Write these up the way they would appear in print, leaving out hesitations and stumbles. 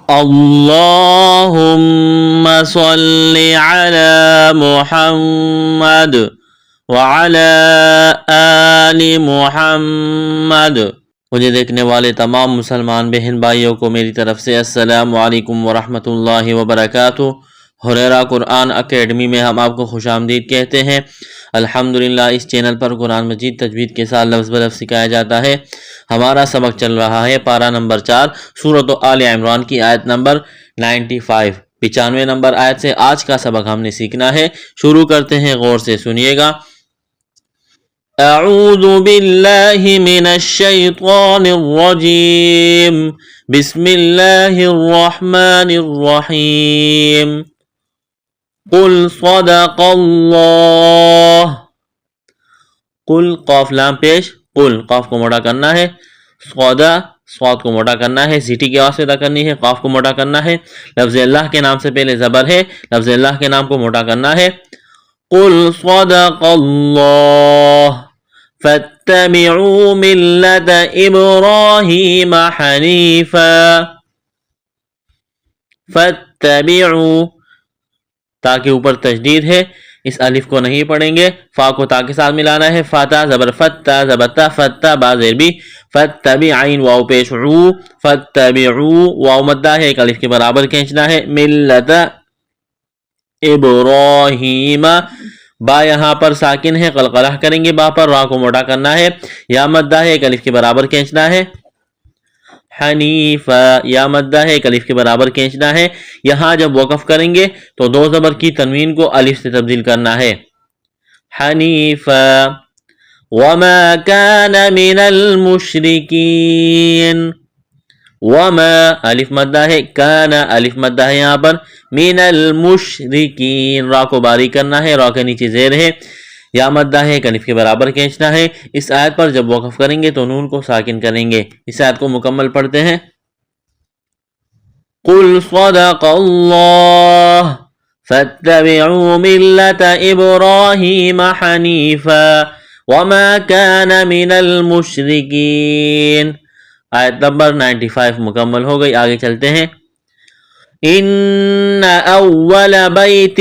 اللهم صل على محمد وعلى آل محمد۔ مجھے دیکھنے والے تمام مسلمان بہن بھائیوں کو میری طرف سے السلام علیکم ورحمۃ اللہ وبرکاتہ۔ ہریرہ قرآن اکیڈمی میں ہم آپ کو خوش آمدید کہتے ہیں۔ الحمدللہ اس چینل پر قرآن مجید تجوید کے ساتھ لفظ بلفظ سکھایا جاتا ہے۔ ہمارا سبق چل رہا ہے پارہ نمبر 4 سورۃ آل عمران کی آیت نمبر 95 نمبر آیت سے آج کا سبق ہم نے سیکھنا ہے۔ شروع کرتے ہیں، غور سے سنیے گا۔ اعوذ باللہ من الشیطان الرجیم، بسم اللہ الرحمن الرحیم۔ قل صدق اللہ، قل قاف لام پیش، قل قاف کو موٹا کرنا ہے، صدا صاد کو موٹا کرنا ہے، سیٹی کی آواز پیدا کرنی ہے، قاف کو موٹا کرنا ہے، لفظ اللہ کے نام سے پہلے زبر ہے، لفظ اللہ کے نام کو موٹا کرنا ہے۔ قل صدق اللہ فاتبعوا ملت ابراہیم حنیفا، فاتبعوا تاکہ اوپر تشدید ہے، اس الف کو نہیں پڑھیں گے، فا کو تا کے ساتھ ملانا ہے، فتا زبر فتا زبتا فتا با زیر بھی، فتبعین واو پیش عو، فتبعو واو مدہ ہے، ایک الف کے برابر کھینچنا ہے، ملت ابراہیم، با یہاں پر ساکن ہے، قلقلہ کریں گے با پر، را کو موٹا کرنا ہے، یا مدہ ہے، ایک الف کے برابر کھینچنا ہے، حنیفہ یا مدہ ہے، ایک الف کے برابر کھینچنا ہے۔ یہاں جب وقف کریں گے تو دو زبر کی تنوین کو الف سے تبدیل کرنا ہے، حنیفہ۔ وما كان من المشرکین، وما الف مدہ ہے، کان الف مدہ ہے یہاں پر، من المشرکین را کو باریک کرنا ہے، را کے نیچے زیر ہے، یا مدہ ہے، ایک الف کے برابر کھینچنا ہے۔ اس آیت پر جب وقف کریں گے تو نون کو ساکن کریں گے۔ اس آیت کو مکمل پڑھتے ہیں۔ قل صدق اللہ فاتبعوا ملت ابراہیم حنیفا وما كان من المشرکین۔ آیت نمبر 95 مکمل ہو گئی، آگے چلتے ہیں۔ ان اول بیت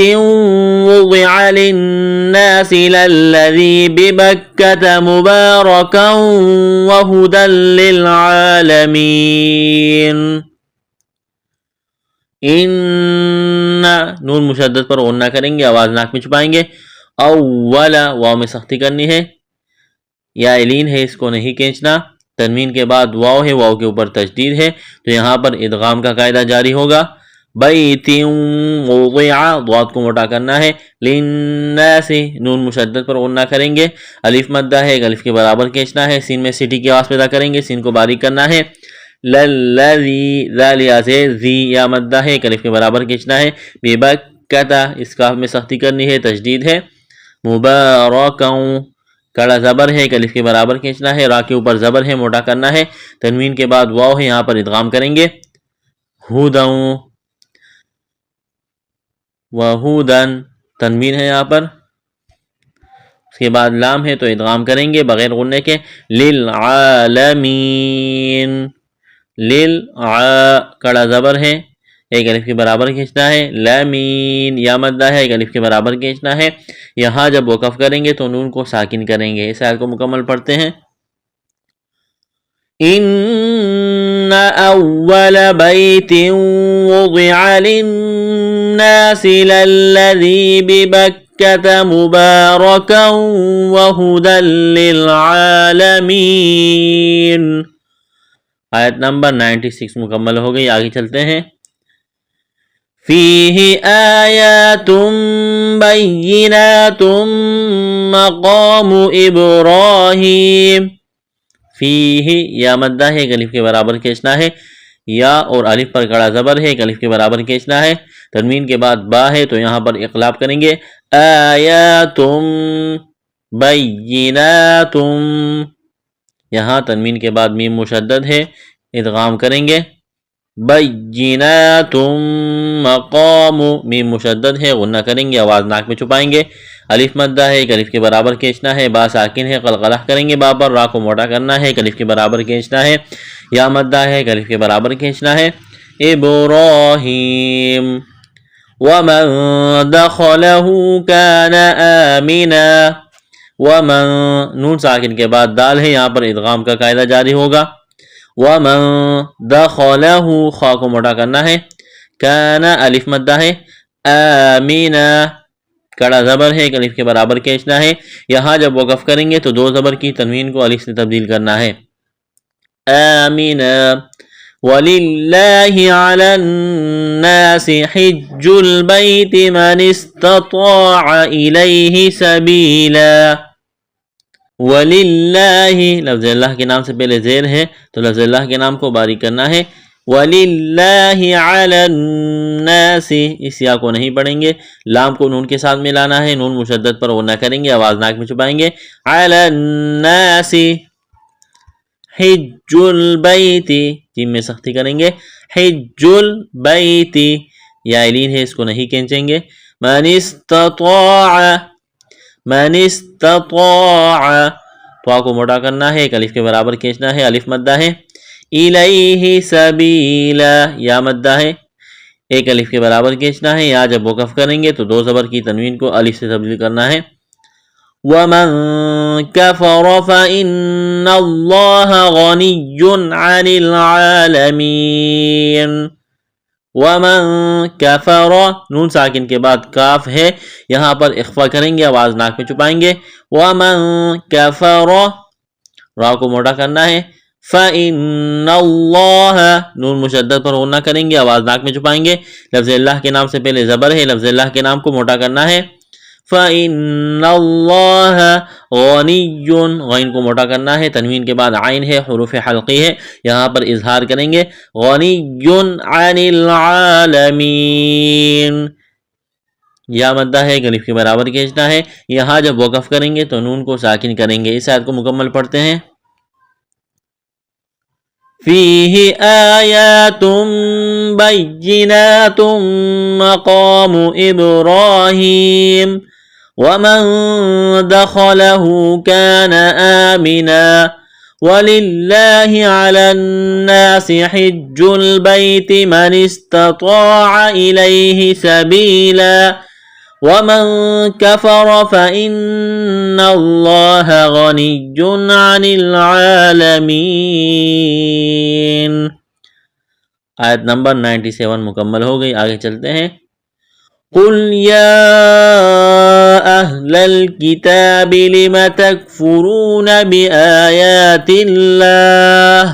وضع للناس للذی ببکۃ مبارکا وہدی للعالمین۔ ان نون مشدد پر غنہ کریں گے، آواز ناک میں چھپائیں گے، اول واو میں سختی کرنی ہے، یا لین ہے، اس کو نہیں کھینچنا، تنوین کے بعد واو ہے، واو کے اوپر تشدید ہے، تو یہاں پر ادغام کا قاعدہ جاری ہوگا۔ بیت وضع ضاد کو موٹا کرنا ہے، للناس نون مشدد پر غنہ کریں گے، الف مدہ ہے، ایک الف کے برابر کھینچنا ہے، سین میں سیٹی کی آواز پیدا کریں گے، سین کو باریک کرنا ہے، للذی ذالیا سے زی یا مدہ ہے، ایک الف کے برابر کھینچنا ہے، ببکۃ اس کاف میں سختی کرنی ہے، تشدید ہے، مبارکا کڑا زبر ہے، ایک الف کے برابر کھینچنا ہے، را کے اوپر زبر ہے، موٹا کرنا ہے، تنوین کے بعد واو ہے، یہاں پر ادغام کریں گے، ہودن وہودن تنوین ہے یہاں پر، اس کے بعد لام ہے تو ادغام کریں گے بغیر غننے کے، للعالمین، کڑا زبر ہے، ایک الف کے برابر کھینچنا ہے، لامین یا مدہ ہے، ایک الف کے برابر کھینچنا ہے۔ یہاں جب وقف کریں گے تو نون کو ساکن کریں گے۔ اس آیت کو مکمل پڑھتے ہیں۔ ان اول بیت وضع للناس للذی ببکۃ مبارکا وہدی للعالمین۔ آیت نمبر 96 مکمل ہو گئی، آگے چلتے ہیں۔ فیہ آیات بینات مقام ابراہیم، فیہ یا مدہ ہے، ایک الف کے برابر کھینچنا ہے، یا اور الف پر کڑا زبر ہے، ایک الف کے برابر کھینچنا ہے، تنوین کے بعد با ہے تو یہاں پر اقلاب کریں گے، آیات بینات، یہاں تنوین کے بعد میم مشدد ہے، ادغام کریں گے، بینات مقام میم مشدد ہے، غنہ کریں گے، آواز ناک میں چھپائیں گے، الف مدہ ہے، ایک الف کے برابر کھینچنا ہے، با ساکن ہے، قلقلہ کریں گے با پر، را کو موٹا کرنا ہے، ایک الف کے برابر کھینچنا ہے، یا مدہ ہے، ایک الف کے برابر کھینچنا ہے، إبراهيم ومن دخله كان آمنا ومن نون ساکن کے بعد دال ہے، یہاں پر ادغام کا قاعدہ جاری ہوگا. ومن دخله خا کو موٹا کرنا ہے، کان الف مدہ ہے، آمنا کڑا زبر ہے، ایک الف کے برابر کھینچنا ہے. یہاں جب وقف کریں گے تو دو زبر کی تنوین کو الف سے تبدیل کرنا ہے. آمنا وَلِلَّهِ عَلَى النَّاسِ حِجُّ الْبَيْتِ مَنِ اسْتَطَاعَ إِلَيْهِ سَبِيلًا. وَلِلَّهِ لفظ اللہ کے نام سے پہلے زیر ہے تو لفظ اللہ کے نام کو باریک کرنا ہے. وَلِلَّهِ عَلَى النَّاسِ اس یا کو نہیں پڑھیں گے، لام کو نون کے ساتھ ملانا ہے، نون مشدد پر غنہ کریں گے، آواز ناک میں چھپائیں گے. عَلَى النَّاسِ حِجُّ الْبَيْتِ جیم میں سختی کریں گے. حِجُّ الْبَيْتِ یا لین ہے، اس کو نہیں کھینچیں گے. مَنِ اسْتَطَاعَ تو کو موٹا کرنا ہے، ایک الف کے برابر کھینچنا ہے، الف مدہ ہے. الیہ سبیلا یا مدہ ہے، ایک الف کے برابر کھینچنا ہے. یا جب وقف کریں گے تو دو زبر کی تنوین کو الف سے تبدیل کرنا ہے. وَمَن كَفَرَ فَإِنَّ اللَّهَ غَنِيٌّ عَنِ الْعَالَمِينَ. وَمَن كَفَرَ نون ساکن کے بعد کاف ہے، یہاں پر اخفا کریں گے، آواز ناک میں چھپائیں گے. وَمَن كَفَرَ را کو موٹا کرنا ہے. فَإِنَّ اللَّهَ نون مشدد پر غنہ کریں گے، آواز ناک میں چھپائیں گے. لفظ اللہ کے نام سے پہلے زبر ہے، لفظ اللہ کے نام کو موٹا کرنا ہے. فَإِنَّ اللَّهَ غَنِيٌّ غین کو موٹا کرنا ہے، تنوین کے بعد عین ہے، حروف حلقی ہے، یہاں پر اظہار کریں گے. غَنِيٌّ عَنِ الْعَالَمِينَ یا مدہ ہے، الف کے برابر کھینچنا ہے. یہاں جب وقف کریں گے تو نون کو ساکن کریں گے. اس آیت کو مکمل پڑھتے ہیں. فِيهِ آيَاتٌ بَيِّنَاتٌ مَقَامُ إِبْرَاهِيمَ وَمَن دَخَلَهُ كَانَ آمِنًا وَلِلَّهِ عَلَى النَّاسِ حِجُّ الْبَيْتِ مَنِ اسْتَطَاعَ إِلَيْهِ سَبِيلًا وَمَن كَفَرَ فَإِنَّ اللَّهَ غَنِيٌّ عَنِ الْعَالَمِينَ. آیت نمبر 97 مکمل ہو گئی. آگے چلتے ہیں. قُلْ يَا أَهْلَ الْكِتَابِ لِمَ تَكْفُرُونَ بِآيَاتِ اللَّهِ.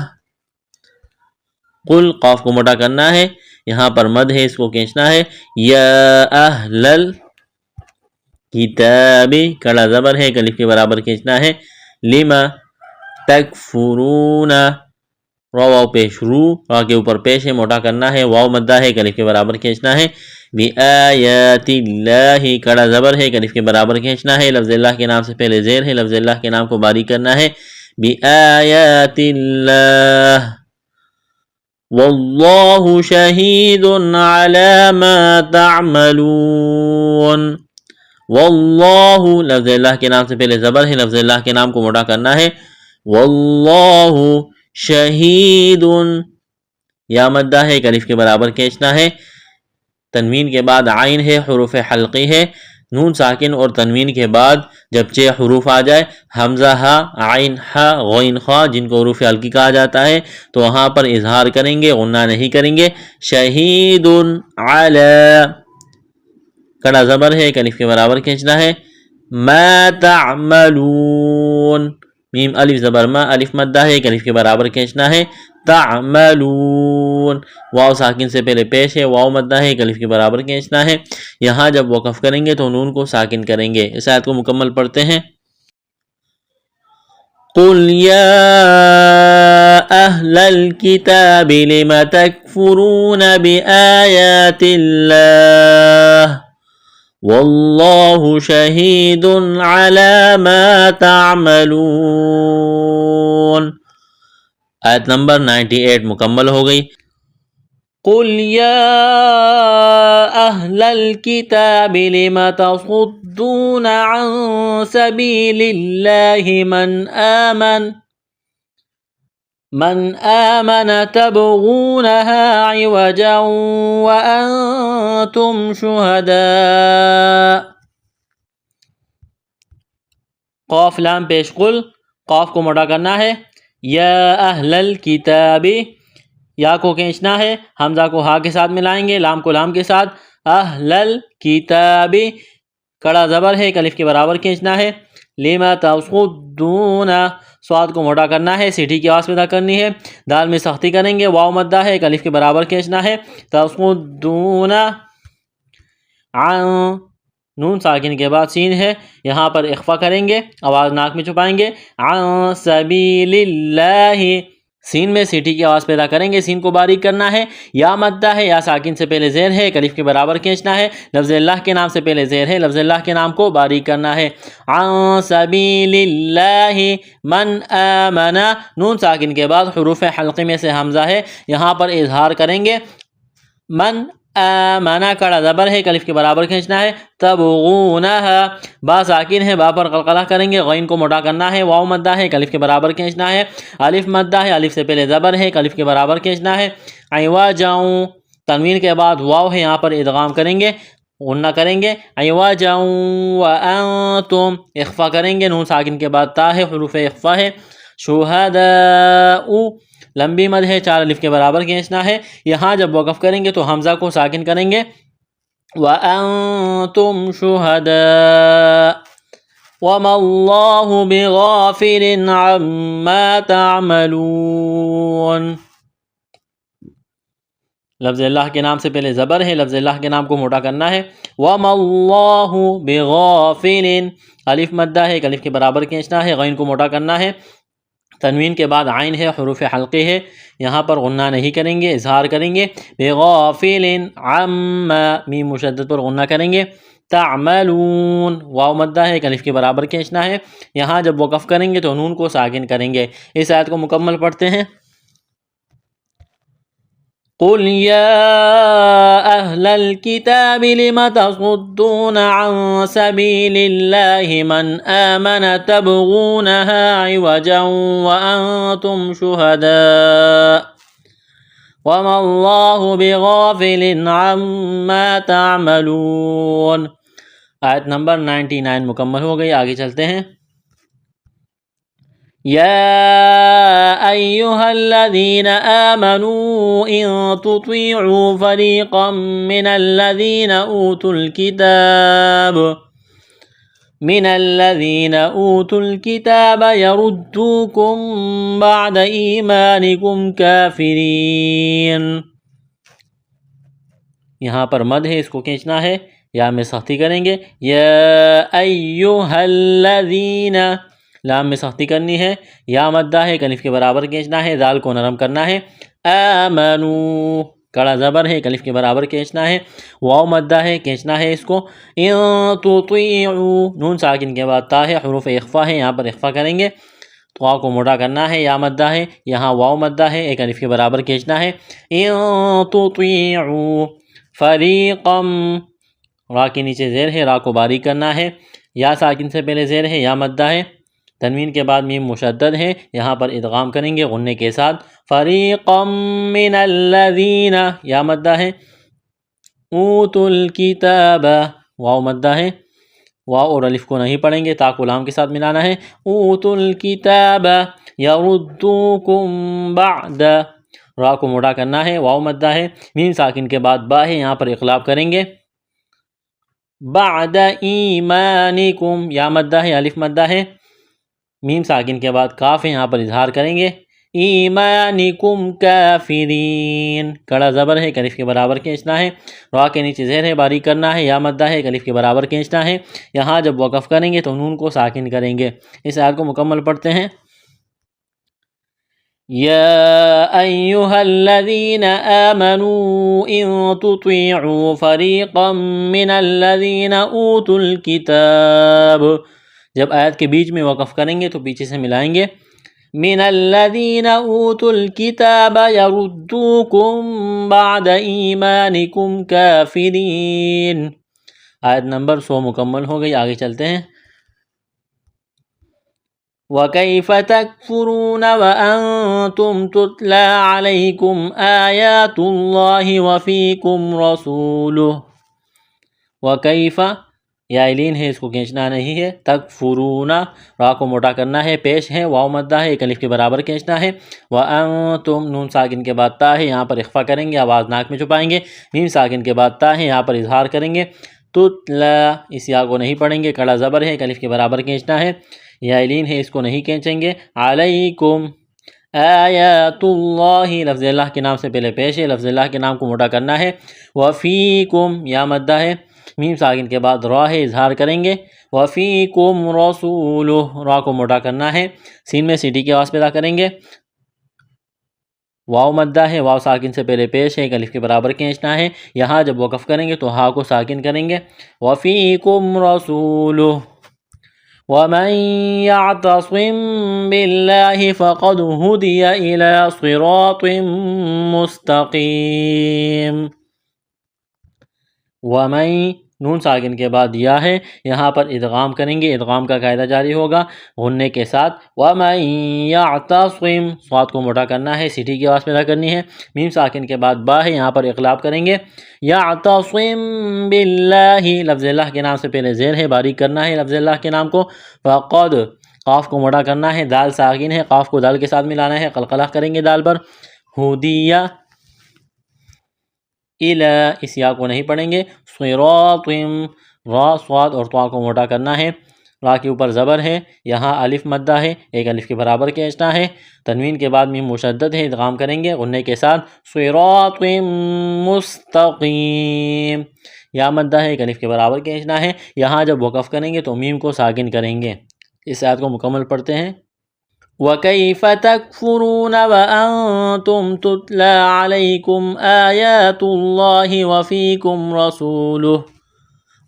قُلْ قاف کو موٹا کرنا ہے، یہاں پر مد ہے، اس کو کھینچنا ہے. یا اہل الکتاب کڑا زبر ہے، الف کے برابر کھینچنا ہے. لما تکفرون واو پیش رو، را کے اوپر پیش ہے، موٹا کرنا ہے، واو مدہ ہے، الف کے برابر کھینچنا ہے. بآیات اللہ کڑا زبر ہے، الف کے برابر کھینچنا ہے. لفظ اللہ کے نام سے پہلے زیر ہے، لفظ اللہ کے نام کو باریک کرنا ہے. بآیات اللہ واللہ شہید علی ما تعملون. واللہ لفظ اللہ کے نام سے پہلے زبر ہے، لفظ اللہ کے نام کو موٹا کرنا ہے. واللہ شہید یا مدہ ہے، الف کے برابر کھینچنا ہے. تنوین کے بعد عین ہے، حروف حلقی ہے. نون ساکن اور تنوین کے بعد جب 6 حروف آ جائے، حمزہ ہا، عین ہا، غین خا، جن کو حروف حلقی کہا جاتا ہے، تو وہاں پر اظہار کریں گے، غنہ نہیں کریں گے. شہید علی کڑا زبر ہے، الف کے برابر کھینچنا ہے. ما تعملون میم الف زبر ما، الف مدہ ہے، الف کے برابر کھینچنا ہے. تعملون واو ساکن سے پہلے پیش ہے، واو مدہ ہے، الف کے برابر کھینچنا ہے. یہاں جب وقف کریں گے تو نون کو ساکن کریں گے. اس آیت کو مکمل پڑھتے ہیں. قُلْ يَا أَهْلَ الْكِتَابِ لِمَ تَكْفُرُونَ بِآيَاتِ اللَّهِ وَاللَّهُ شَهِيدٌ عَلَى مَا تَعْمَلُونَ. آیت نمبر 98 مکمل ہو گئی. قُلْ يَا أَهْلَ الْكِتَابِ لِمَ تَصُدُّونَ عَن سَبِيلِ اللَّهِ مَنْ آمَنَ من آمن تبغونها عوجا وأنتم شهداء. قاف لام پیش قل، قاف کو موٹا کرنا ہے. یا اہل الکتاب، یا کو کھینچنا ہے، حمزہ کو ہا کے ساتھ ملائیں گے، لام کو لام کے ساتھ. اہل الکتاب کڑا زبر ہے، الف کے برابر کھینچنا ہے. لما تصدون، سواد کو موٹا کرنا ہے، سیٹھی کی آواز پیدا کرنی ہے. دال میں سختی کریں گے، واو مدہ ہے، الف کے برابر کھینچنا ہے. تصدون عن، نون ساکن کے بعد سین ہے، یہاں پر اخفا کریں گے، آواز ناک میں چھپائیں گے. عن سبیل اللہ، سین میں سیٹھی کی آواز پیدا کریں گے، سین کو باریک کرنا ہے. یا مدہ ہے، یا ساکن سے پہلے زیر ہے، الف کے برابر کھینچنا ہے. لفظ اللہ کے نام سے پہلے زیر ہے، لفظ اللہ کے نام کو باریک کرنا ہے. عن سبیل اللہ من آمن، نون ساکن کے بعد حروف حلقے میں سے حمزہ ہے، یہاں پر اظہار کریں گے. من آمن کڑا زبر ہے، الف کے برابر کھینچنا ہے. تبغونها، با ساکن ہے، با پر قلقلہ کریں گے، غین کو موٹا کرنا ہے. واو مدہ ہے، الف کے برابر کھینچنا ہے. الف مدہ ہے، الف سے پہلے زبر ہے، الف کے برابر کھینچنا ہے. عوجا، تنوین کے بعد واو ہے، یہاں پر ادغام کریں گے، غنہ کریں گے. عوجا وانتم، اخفا کریں گے، نون ساکن کے بعد تا ہے، حروف اخفا ہے. شہداء، لمبی مد ہے، 4 الف کے برابر کھینچنا ہے. یہاں جب وقف کریں گے تو حمزہ کو ساکن کریں گے. وَأَنْتُمْ شُهَدَاء وَمَا اللَّهُ بِغَافِلٍ عَمَّا تَعْمَلُونَ. لفظ اللہ کے نام سے پہلے زبر ہے، لفظ اللہ کے نام کو موٹا کرنا ہے. وَمَا اللَّهُ بِغَافِلٍ، الف مدہ ہے، الف کے برابر کھینچنا ہے، غین کو موٹا کرنا ہے. تنوین کے بعد عین ہے، حروف حلقے ہے، یہاں پر غنہ نہیں کریں گے، اظہار کریں گے. بغافل عما، میم مشدد پر غنہ کریں گے. تعملون، واو مدہ ہے، الف کے برابر کھینچنا ہے، یہاں جب وقف کریں گے تو نون کو ساکن کریں گے. اس آیت کو مکمل پڑھتے ہیں. قل يا أهل الكتاب لم تصدون عن سبيل الله من آمن تبغونها عوجا وأنتم شهداء وما الله بغافل عما تعملون. آیت نمبر 99 مکمل ہو گئی، آگے چلتے ہیں. يا أيها الذين آمنوا إن تطيعوا فريقا من الذين أوتوا الكتاب يردوكم بعد إيمانكم كافرين. یہاں پر مد ہے، اس کو کھینچنا ہے، یا میں سختی کریں گے. یا ایھا الذین، لام میں سختی کرنی ہے، یا مدہ ہے، الف کے برابر کھینچنا ہے، دال کو نرم کرنا ہے. آمنو کڑا زبر ہے، الف کے برابر کھینچنا ہے، واو مدہ ہے، کھینچنا ہے اس کو. ان تطیعوا، نون ساکن کے بعد تا ہے، حروف اخفا ہے، یہاں پر اخفا کریں گے، تو کو موٹا کرنا ہے، یا مدہ ہے، یہاں واو مدہ ہے، ایک الف کے برابر کھینچنا ہے. ان تطیعوا فریقا، را کے نیچے زیر ہے، را کو باریک کرنا ہے، یا ساکن سے پہلے زیر ہے، یا مدہ ہے، تنوین کے بعد میم مشدد ہے، یہاں پر ادغام کریں گے غنے کے ساتھ. فریقا من الذین، یا مدہ ہے، اوتوا الکتاب، واو مدہ ہے، واو اور الف کو نہیں پڑھیں گے، تا کو لام کے ساتھ ملانا ہے. اوتوا الکتاب یردوکم بعد، را کو موٹا کرنا ہے، واو مدہ ہے، میم ساکن کے بعد با ہے، یہاں پر اقلاب کریں گے. بعد ایمانکم، یا مدہ ہے، الف مدہ ہے، میم ساکن کے بعد کاف ہے، یہاں پر اظہار کریں گے. ایمانکم کافرین، کڑا زبر ہے، الف کے برابر کھینچنا ہے، را کے نیچے زیر ہے، باریک کرنا ہے، یا مدہ ہے، الف کے برابر کھینچنا ہے، یہاں جب وقف کریں گے تو نون کو ساکن کریں گے. اس آیت کو مکمل پڑھتے ہیں. يا أيها الذين آمنوا إن تطيعوا فريقا من الذين أوتوا الكتاب، جب آیت کے بیچ میں وقف کریں گے تو پیچھے سے ملائیں گے. من الذين أوتوا الكتاب يردوكم بعد إيمانكم كافرين. آیت نمبر 100 مکمل ہو گئی، آگے چلتے ہیں. وَكَيْفَ تَكْفُرُونَ وَأَنْتُمْ تُتْلَى عَلَيْكُمْ آيَاتُ اللَّهِ وَفِيكُمْ رَسُولُهُ. وَكَيْفَ یا ایلین ہے، اس کو کھینچنا نہیں ہے. تکفرون، را کو موٹا کرنا ہے، پیش ہے، واو مدہ ہے، ایک الف کے برابر کھینچنا ہے. وَأَنْتُمْ، نون ساکن کے بعد تا ہے، یہاں پر اخفا کریں گے، آواز ناک میں چھپائیں گے. میم ساکن کے بعد تا ہے، یہاں پر اظہار کریں گے. تتلا، اس یا کو نہیں پڑھیں گے، کڑا زبر ہے، ایک الف کے برابر کھینچنا ہے. یا ایلین ہے، اس کو نہیں کھینچیں گے. علیکم آیات اللہ، لفظ اللہ کے نام سے پہلے پیش ہے، لفظ اللہ کے نام کو موٹا کرنا ہے. وفیکم، یا مدہ ہے، میم ساکن کے بعد را ہے، اظہار کریں گے. وفیکم رسولہ، را کو موٹا کرنا ہے، سین میں سیٹی کی آواز پیدا کریں گے. واو مدہ ہے، واو ساکن سے پہلے پیش ہے، ایک الف کے برابر کھینچنا ہے. یہاں جب وقف کریں گے تو ہا کو ساکن کریں گے. وفیکم رسولہ. وَمَن يَعْتَصِم بِاللَّهِ فَقَدْ هُدِيَ إِلَى صِرَاطٍ مُسْتَقِيمٍ. وَمَن، نون ساکن کے بعد یا ہے، یہاں پر ادغام کریں گے، ادغام کا قاعدہ جاری ہوگا غنّے کے ساتھ. وَمَن يَعْتَصِم، صاد کو موٹا کرنا ہے، سیٹی کی آواز پیدا کرنی ہے. میم ساکن کے بعد با ہے، یہاں پر اقلاب کریں گے. یعتصم باللہ، لفظ اللہ کے نام سے پہلے زیر ہے، باریک کرنا ہے لفظ اللہ کے نام کو. فقد، قاف کو موٹا کرنا ہے، دال ساکن ہے، قاف کو دال کے ساتھ ملانا ہے، قلقلہ کریں گے دال پر. ہدیہ الی، اس یا کو نہیں پڑھیں گے. صراط، را، صاد اور طا کو موٹا کرنا ہے، را کے اوپر زبر ہے، یہاں الف مدہ ہے، ایک الف کے برابر کھینچنا ہے. تنوین کے بعد میم مشدد ہے، ادغام کریں گے غنّے کے ساتھ. صراط مستقیم، یا مدہ ہے، ایک الف کے برابر کھینچنا ہے. یہاں جب وقف کریں گے تو میم کو ساکن کریں گے. اس آیت کو مکمل پڑھتے ہیں. وَكَيْفَ تَكْفُرُونَ وَأَنْتُمْ تُتْلَى عَلَيْكُمْ آيَاتُ اللَّهِ وَفِيكُمْ رَسُولُهُ.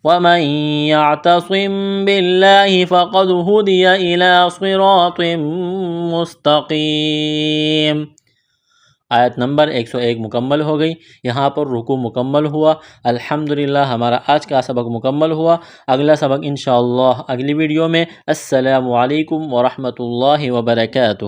وَمَن يَعْتَصِم بِاللَّهِ فَقَدْ هُدِيَ إِلَى صِرَاطٍ مُسْتَقِيمٍ. آیت نمبر 101 مکمل ہو گئی. یہاں پر رکوع مکمل ہوا. الحمدللہ ہمارا آج کا سبق مکمل ہوا. اگلا سبق انشاءاللہ اگلی ویڈیو میں. السلام علیکم ورحمۃ اللہ وبرکاتہ.